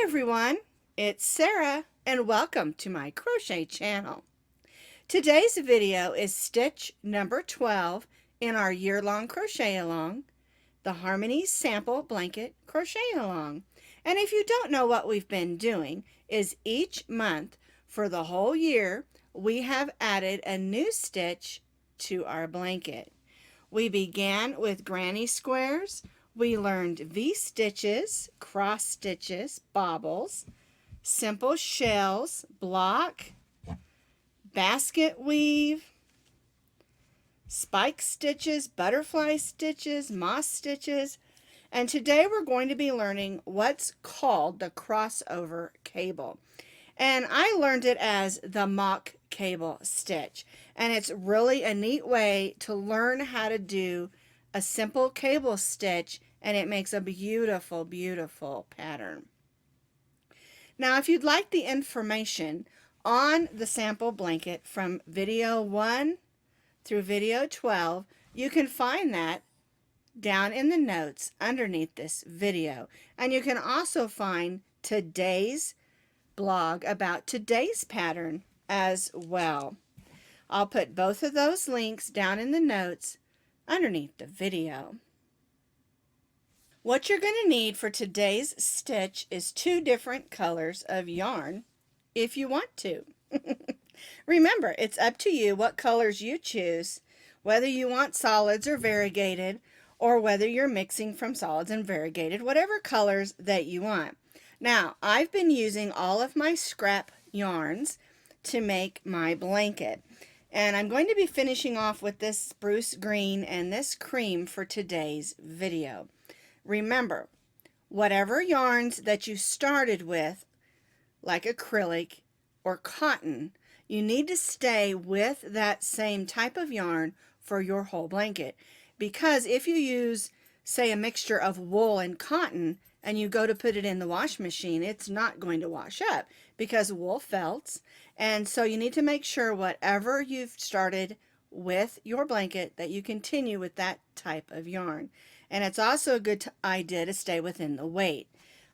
everyone, it's Sarah and welcome to my crochet channel. Today's video is stitch number 12 in our year-long crochet along, the Harmony Sample Blanket Crochet Along. And if you don't know what we've been doing is each month for the whole year we have added a new stitch to our blanket. We began with granny squares. We learned V-stitches, cross stitches, bobbles, simple shells, block, basket weave, spike stitches, butterfly stitches, moss stitches, and today we're going to be learning what's called the crossover cable. And I learned it as the mock cable stitch, and it's really a neat way to learn how to do a simple cable stitch, and it makes a beautiful, beautiful pattern. Now, if you'd like the information on the sample blanket from video 1 through video 12, you can find that down in the notes underneath this video. And you can also find today's blog about today's pattern as well. I'll put both of those links down in the notes underneath the video. What you're going to need for today's stitch is 2 different colors of yarn if you want to. Remember, it's up to you what colors you choose, whether you want solids or variegated, or whether you're mixing from solids and variegated, whatever colors that you want. Now, I've been using all of my scrap yarns to make my blanket. And I'm going to be finishing off with this spruce green and this cream for today's video. Remember, whatever yarns that you started with, like acrylic or cotton, you need to stay with that same type of yarn for your whole blanket. Because if you use, say, a mixture of wool and cotton and you go to put it in the wash machine, it's not going to wash up because wool felts. And so you need to make sure whatever you've started with your blanket that you continue with that type of yarn. And it's also a good idea to stay within the weight.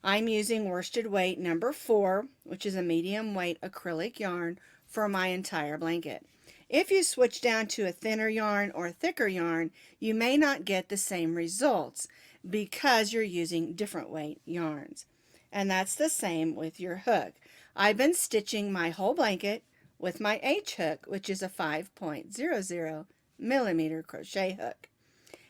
I'm using worsted weight number 4, which is a medium weight acrylic yarn for my entire blanket. If you switch down to a thinner yarn or a thicker yarn, you may not get the same results because you're using different weight yarns. And that's the same with your hook. I've been stitching my whole blanket with my H hook, which is a 5.00 millimeter crochet hook.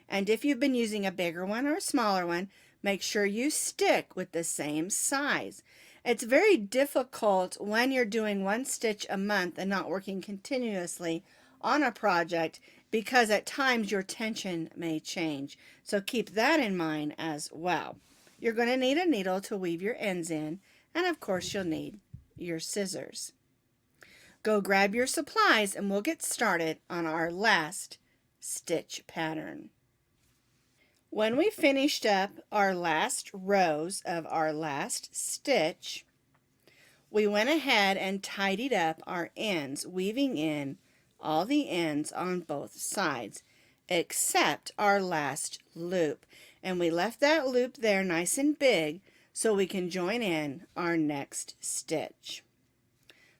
And if you've been using a bigger one or a smaller one, make sure you stick with the same size. It's very difficult when you're doing 1 stitch a month and not working continuously on a project because at times your tension may change. So keep that in mind as well. You're going to need a needle to weave your ends in, and of course you'll need your scissors. Go grab your supplies and we'll get started on our last stitch pattern. When we finished up our last rows of our last stitch, we went ahead and tidied up our ends, weaving in all the ends on both sides, except our last loop. And we left that loop there nice and big so we can join in our next stitch.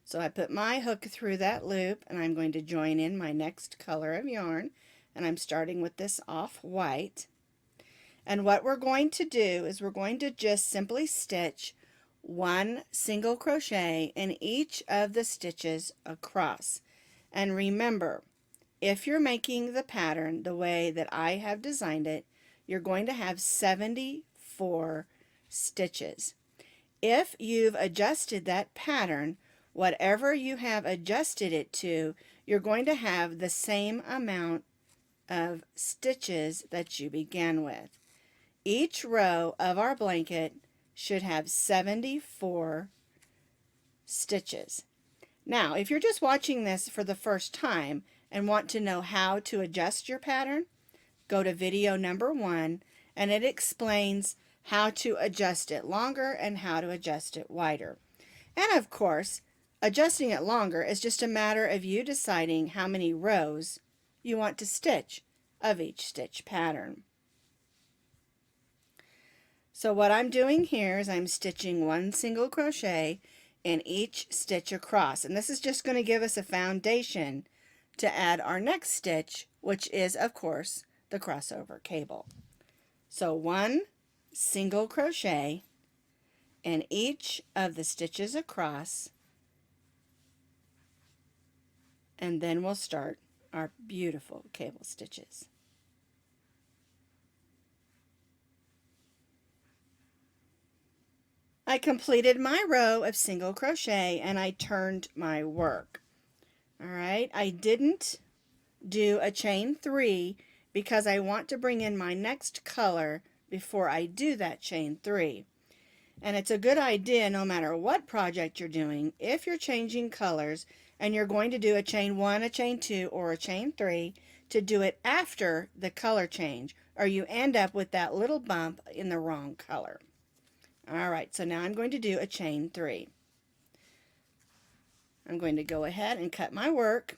So I put my hook through that loop and I'm going to join in my next color of yarn, and I'm starting with this off-white. And what we're going to do is we're going to just simply stitch 1 single crochet in each of the stitches across. And remember, if you're making the pattern the way that I have designed it, you're going to have 74 stitches. If you've adjusted that pattern, whatever you have adjusted it to, you're going to have the same amount of stitches that you began with. Each row of our blanket should have 74 stitches. Now, if you're just watching this for the first time and want to know how to adjust your pattern, go to video number 1 and it explains how to adjust it longer and how to adjust it wider. And of course, adjusting it longer is just a matter of you deciding how many rows you want to stitch of each stitch pattern. So what I'm doing here is I'm stitching one single crochet in each stitch across, and this is just going to give us a foundation to add our next stitch, which is of course the crossover cable. So one single crochet in each of the stitches across, and then we'll start our beautiful cable stitches. I completed my row of single crochet and I turned my work. All right, I didn't do a chain 3 because I want to bring in my next color before I do that chain 3. And it's a good idea, no matter what project you're doing, if you're changing colors and you're going to do a chain 1, a chain 2, or a chain 3, to do it after the color change, or you end up with that little bump in the wrong color. All right, so now I'm going to do a chain 3. I'm going to go ahead and cut my work,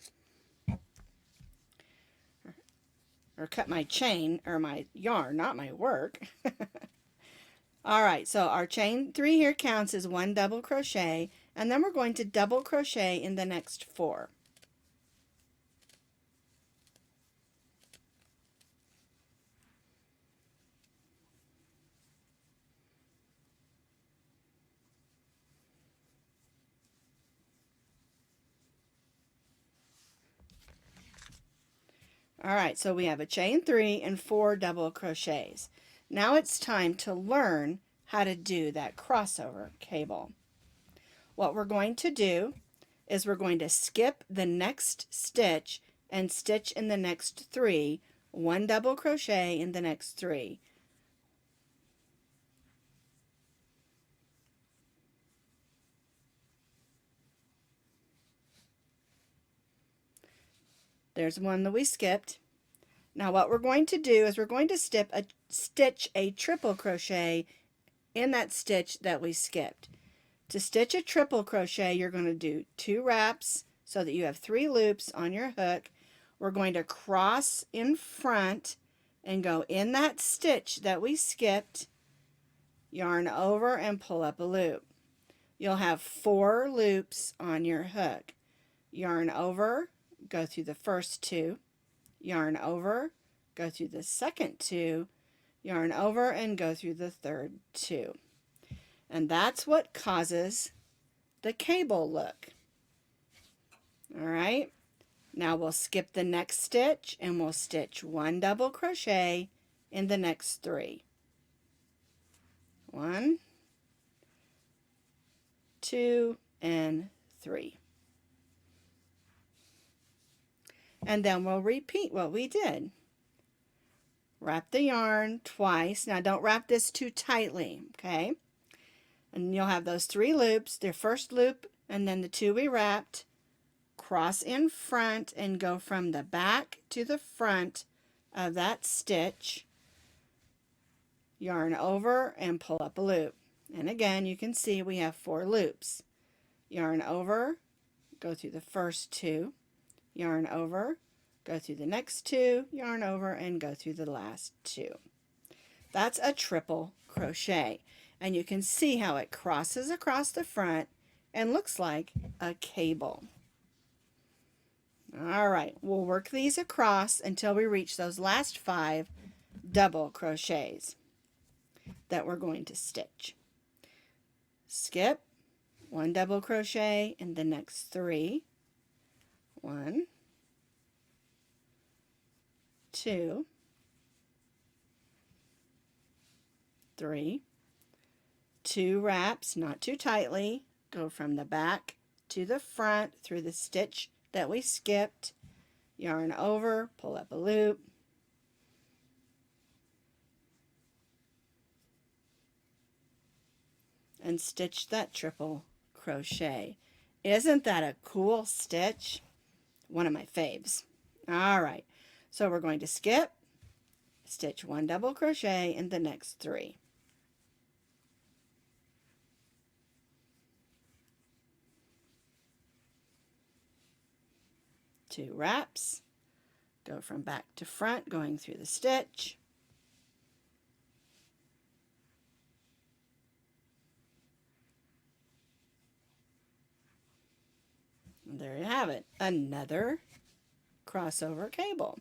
or cut my chain, or my yarn, not my work. All right, so our chain 3 here counts as 1 double crochet, and then we're going to double crochet in the next 4. All right, so we have a chain 3 and 4 double crochets. Now it's time to learn how to do that crossover cable. What we're going to do is we're going to skip the next stitch and stitch in the next 3, 1 double crochet in the next 3. There's one that we skipped. Now what we're going to do is we're going to stitch a triple crochet in that stitch that we skipped. To stitch a triple crochet, you're going to do 2 wraps so that you have 3 loops on your hook. We're going to cross in front and go in that stitch that we skipped, yarn over and pull up a loop. You'll have 4 loops on your hook. Yarn over, go through the first 2, yarn over, go through the second 2, yarn over, and go through the third 2. And that's what causes the cable look. All right, now we'll skip the next stitch and we'll stitch 1 double crochet in the next 3. 1, 2, and 3. And then we'll repeat what we did. Wrap the yarn twice. Now don't wrap this too tightly, okay? And you'll have those 3 loops, the first loop and then the 2 we wrapped. Cross in front and go from the back to the front of that stitch. Yarn over and pull up a loop. And again, you can see we have 4 loops. Yarn over, go through the first 2, yarn over, go through the next 2, yarn over, and go through the last 2. That's a triple crochet. And you can see how it crosses across the front and looks like a cable. All right, we'll work these across until we reach those last 5 double crochets that we're going to stitch. Skip 1 double crochet in the next 3. 1, 2, 3. 2 wraps, not too tightly. Go from the back to the front through the stitch that we skipped. Yarn over, pull up a loop. And stitch that triple crochet. Isn't that a cool stitch? One of my faves. All right, so we're going to skip, stitch 1 double crochet in the next 3. 2 wraps, go from back to front going through the stitch, There you have it, another crossover cable.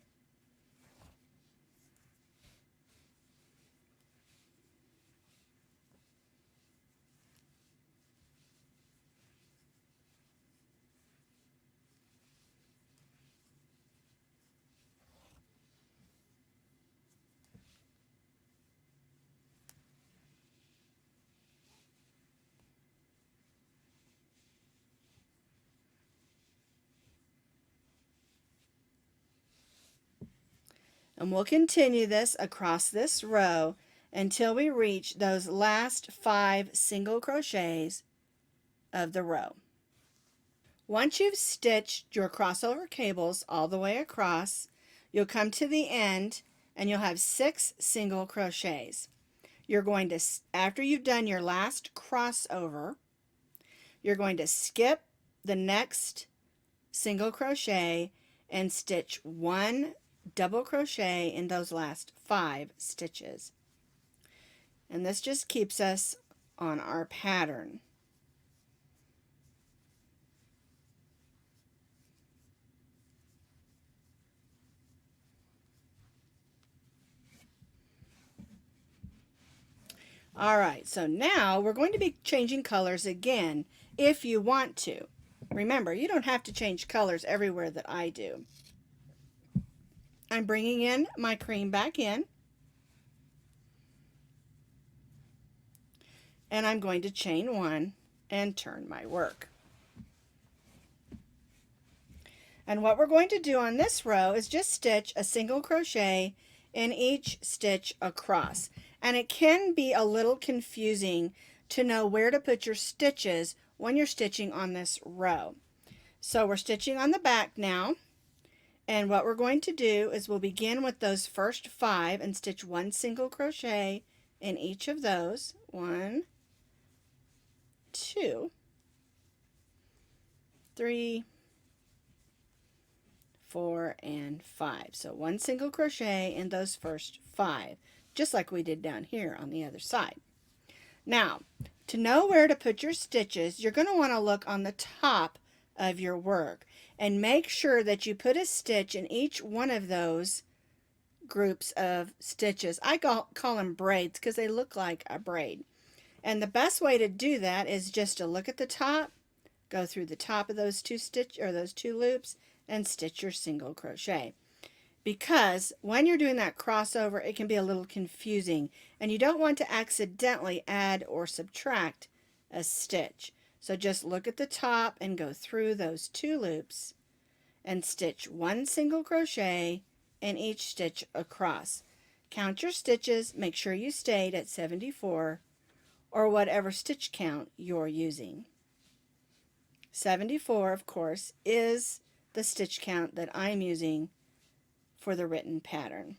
And we'll continue this across this row until we reach those last 5 single crochets of the row. Once you've stitched your crossover cables all the way across, you'll come to the end and you'll have 6 single crochets. You're going to, after you've done your last crossover, you're going to skip the next single crochet and stitch 1 double crochet in those last 5 stitches. And this just keeps us on our pattern. Alright, so now we're going to be changing colors again if you want to. Remember, you don't have to change colors everywhere that I do. I'm bringing in my cream back in, and I'm going to chain 1 and turn my work. And what we're going to do on this row is just stitch a single crochet in each stitch across. And it can be a little confusing to know where to put your stitches when you're stitching on this row. So we're stitching on the back now. And what we're going to do is we'll begin with those first 5 and stitch 1 single crochet in each of those. 1, 2, 3, 4, and 5. So 1 single crochet in those first 5, just like we did down here on the other side. Now, to know where to put your stitches, you're going to want to look on the top of your work and make sure that you put a stitch in each one of those groups of stitches. I call them braids because they look like a braid. And the best way to do that is just to look at the top, go through the top of those those two loops, and stitch your single crochet. Because when you're doing that crossover, it can be a little confusing, and you don't want to accidentally add or subtract a stitch. So just look at the top and go through those 2 loops and stitch 1 single crochet in each stitch across. Count your stitches, make sure you stayed at 74 or whatever stitch count you're using. 74, of course, is the stitch count that I'm using for the written pattern.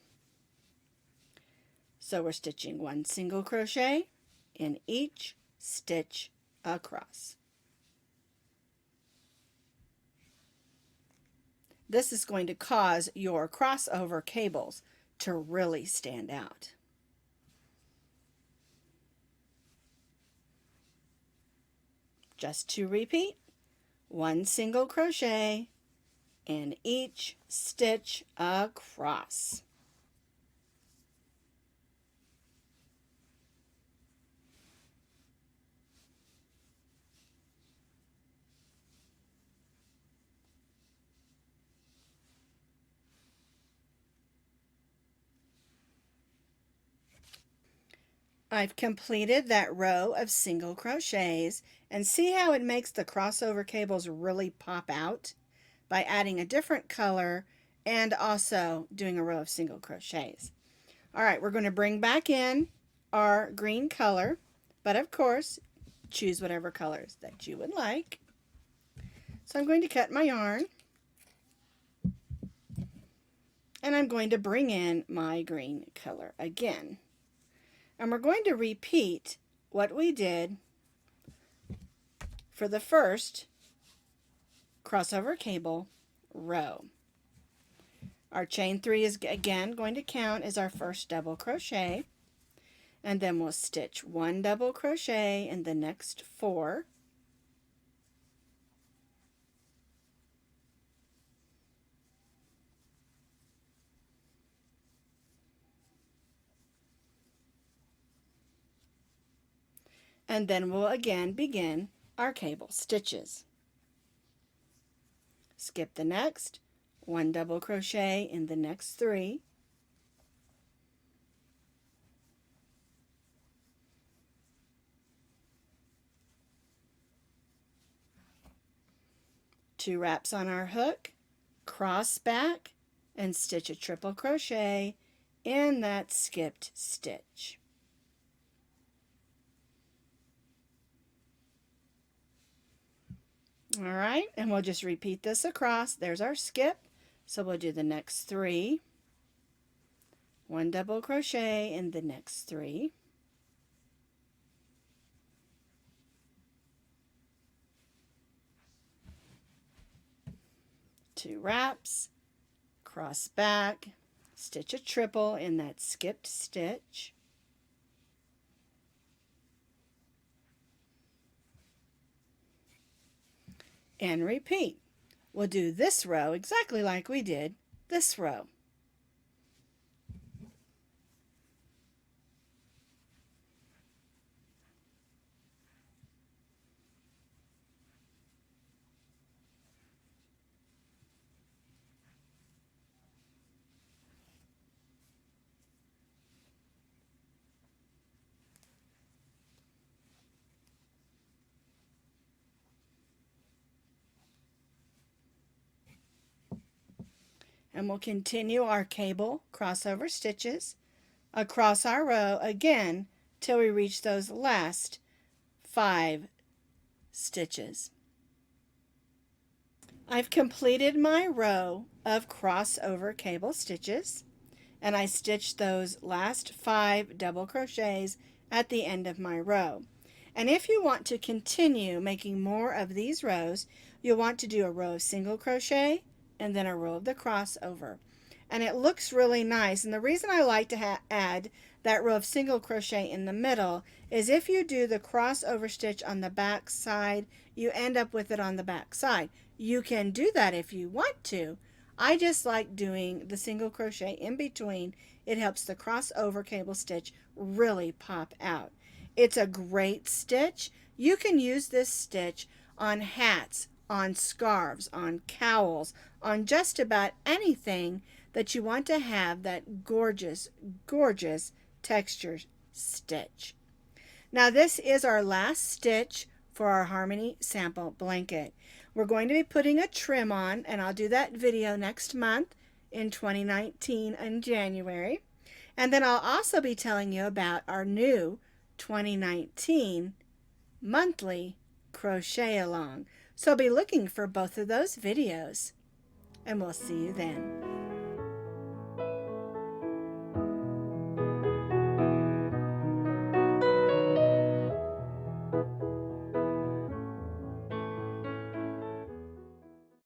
So we're stitching 1 single crochet in each stitch across. This is going to cause your crossover cables to really stand out. Just to repeat, 1 single crochet in each stitch across. I've completed that row of single crochets, and see how it makes the crossover cables really pop out by adding a different color and also doing a row of single crochets. All right, we're going to bring back in our green color, but of course choose whatever colors that you would like. So I'm going to cut my yarn, and I'm going to bring in my green color again. And we're going to repeat what we did for the first crossover cable row. Our chain 3 is again going to count as our first double crochet, and then we'll stitch 1 double crochet in the next 4, and then we'll again begin our cable stitches. Skip the next, 1 double crochet in the next 3, two wraps on our hook, cross back, and stitch a triple crochet in that skipped stitch. All right, and we'll just repeat this across. There's our skip. So we'll do the next 3, 1 double crochet in the next 3, two wraps, cross back, stitch a triple in that skipped stitch, and repeat. We'll do this row exactly like we did this row. And we'll continue our cable crossover stitches across our row again till we reach those last 5 stitches. I've completed my row of crossover cable stitches, and I stitched those last 5 double crochets at the end of my row. And if you want to continue making more of these rows, you'll want to do a row of single crochet and then a row of the crossover. And it looks really nice. And the reason I like to add that row of single crochet in the middle is if you do the crossover stitch on the back side, you end up with it on the back side. You can do that if you want to. I just like doing the single crochet in between. It helps the crossover cable stitch really pop out. It's a great stitch. You can use this stitch on hats, on scarves, on cowls, on just about anything that you want to have that gorgeous, gorgeous texture stitch. Now this is our last stitch for our Harmony sample blanket. We're going to be putting a trim on, and I'll do that video next month in 2019 in January. And then I'll also be telling you about our new 2019 monthly crochet along. So be looking for both of those videos, and we'll see you then.